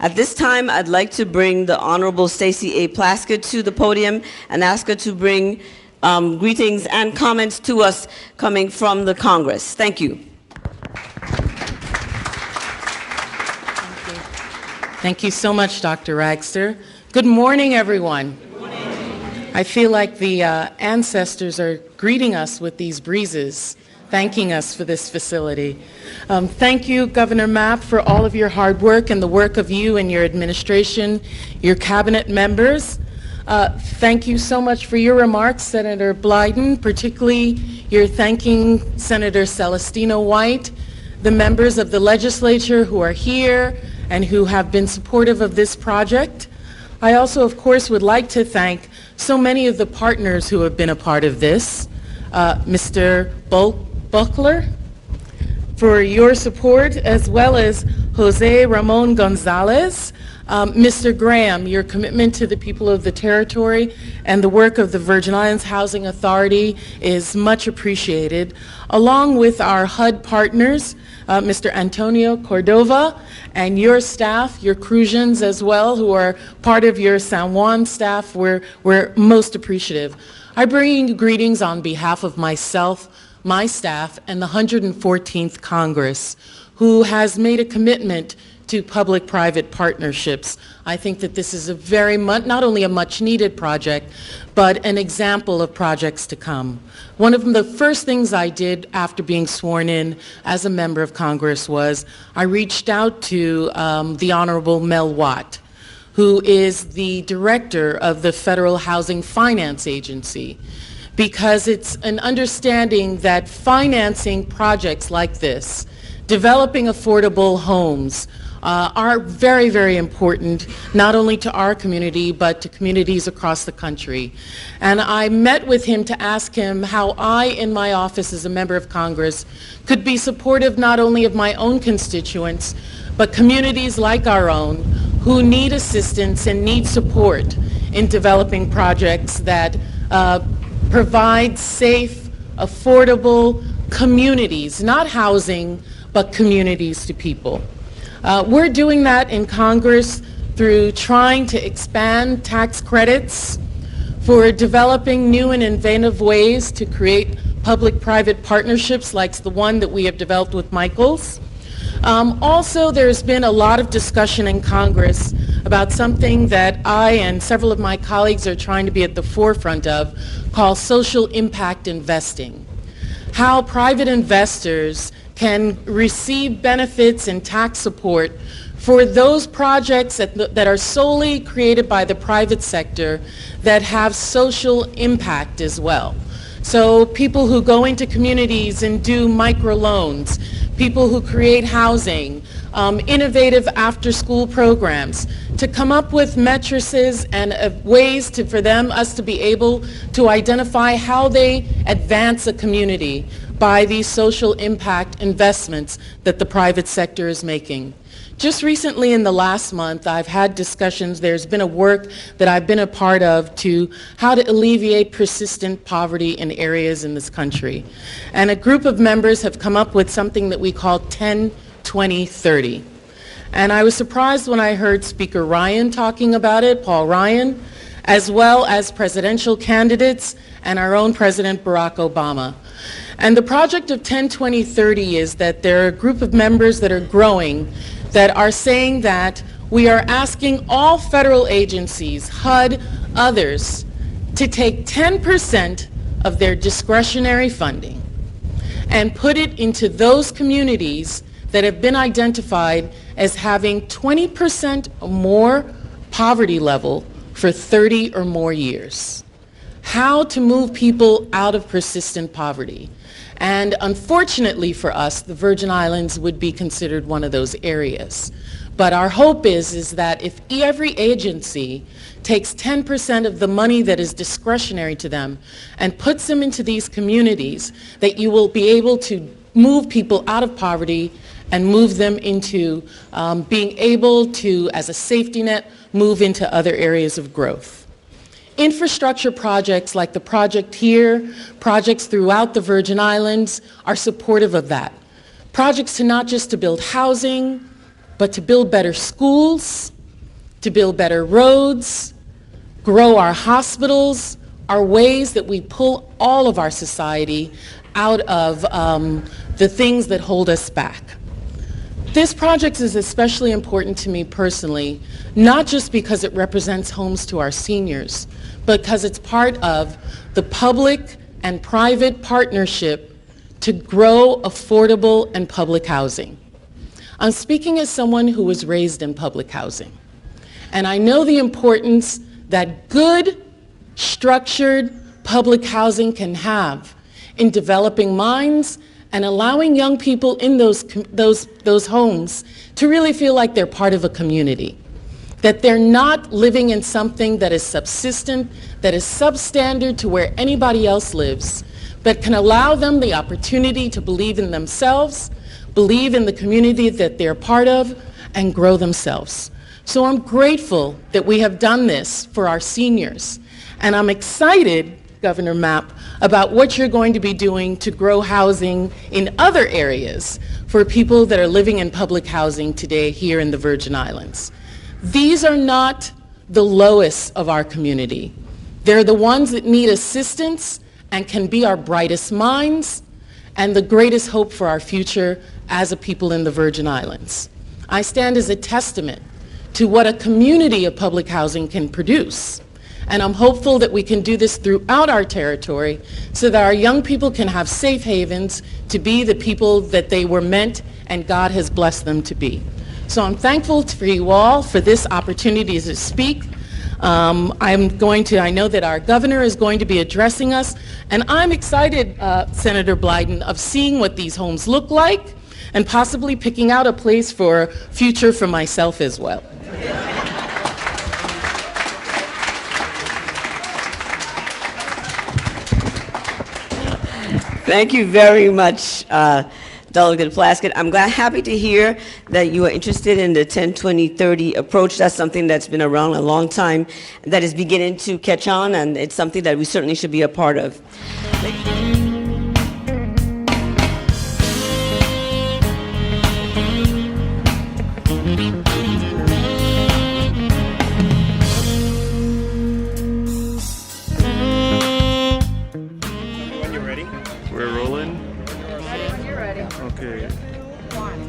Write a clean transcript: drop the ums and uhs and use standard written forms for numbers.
At this time, I'd like to bring the Honorable Stacey A. Plaskett to the podium and ask her to bring greetings and comments to us coming from the Congress. Thank you. Thank you so much, Dr. Ragster. Good morning, everyone. Good morning. I feel like the ancestors are greeting us with these breezes, thanking us for this facility. Thank you, Governor Mapp, for all of your hard work and the work of you and your administration, your cabinet members. Thank you so much for your remarks, Senator Blyden, particularly your thanking Senator Celestino White, the members of the legislature who are here and who have been supportive of this project. I also, of course, would like to thank so many of the partners who have been a part of this. Mr. Buckler, for your support, as well as Jose Ramon Gonzalez. Mr. Graham, your commitment to the people of the territory and the work of the Virgin Islands Housing Authority is much appreciated, along with our HUD partners, Mr. Antonio Cordova, and your staff, your Crucians as well, who are part of your San Juan staff. We're most appreciative. I bring you greetings on behalf of myself, my staff, and the 114th Congress, who has made a commitment to public-private partnerships. I think that this is not only a much-needed project, but an example of projects to come. One of the first things I did after being sworn in as a member of Congress was I reached out to the Honorable Mel Watt, who is the director of the Federal Housing Finance Agency, because it's an understanding that financing projects like this, developing affordable homes, are very, very important, not only to our community, but to communities across the country. And I met with him to ask him how I, in my office as a member of Congress, could be supportive not only of my own constituents, but communities like our own who need assistance and need support in developing projects that provide safe, affordable communities, not housing, but communities to people. We're doing that in Congress through trying to expand tax credits for developing new and innovative ways to create public-private partnerships like the one that we have developed with Michaels. Also, there's been a lot of discussion in Congress about something that I and several of my colleagues are trying to be at the forefront of, called social impact investing. How private investors can receive benefits and tax support for those projects that are solely created by the private sector that have social impact as well. So people who go into communities and do microloans, people who create housing, innovative after-school programs, to come up with matrices and ways for us to be able to identify how they advance a community by these social impact investments that the private sector is making. Just recently in the last month, I've had discussions, there's been a work that I've been a part of to how to alleviate persistent poverty in areas in this country. And a group of members have come up with something that we call 10-20-30. And I was surprised when I heard Speaker Ryan talking about it, Paul Ryan, as well as presidential candidates and our own President Barack Obama. And the project of 10-20-30 is that there are a group of members that are growing that are saying that we are asking all federal agencies, HUD, others, to take 10% of their discretionary funding and put it into those communities that have been identified as having 20% more poverty level for 30 or more years. How to move people out of persistent poverty. And unfortunately for us, the Virgin Islands would be considered one of those areas. But our hope is that if every agency takes 10% of the money that is discretionary to them and puts them into these communities, that you will be able to move people out of poverty and move them into being able to, as a safety net, move into other areas of growth. Infrastructure projects like the project here, projects throughout the Virgin Islands are supportive of that. Projects not just to build housing, but to build better schools, to build better roads, grow our hospitals, are ways that we pull all of our society out of the things that hold us back. This project is especially important to me personally, not just because it represents homes to our seniors, but because it's part of the public and private partnership to grow affordable and public housing. I'm speaking as someone who was raised in public housing, and I know the importance that good, structured public housing can have in developing minds and allowing young people in those homes to really feel like they're part of a community, that they're not living in something that is subsistent, that is substandard to where anybody else lives, but can allow them the opportunity to believe in themselves, believe in the community that they're part of, and grow themselves. So I'm grateful that we have done this for our seniors, and I'm excited, Governor Mapp, about what you're going to be doing to grow housing in other areas for people that are living in public housing today here in the Virgin Islands. These are not the lowest of our community. They're the ones that need assistance and can be our brightest minds and the greatest hope for our future as a people in the Virgin Islands. I stand as a testament to what a community of public housing can produce. And I'm hopeful that we can do this throughout our territory so that our young people can have safe havens to be the people that they were meant and God has blessed them to be. So I'm thankful for you all for this opportunity to speak. I know that our governor is going to be addressing us, and I'm excited, Senator Blyden, of seeing what these homes look like and possibly picking out a place for future for myself as well. Thank you very much, Delegate Plaskett. I'm happy to hear that you are interested in the 10-20-30 approach. That's something that's been around a long time, that is beginning to catch on, and it's something that we certainly should be a part of. We're rolling. Ready when you're ready. Okay. One.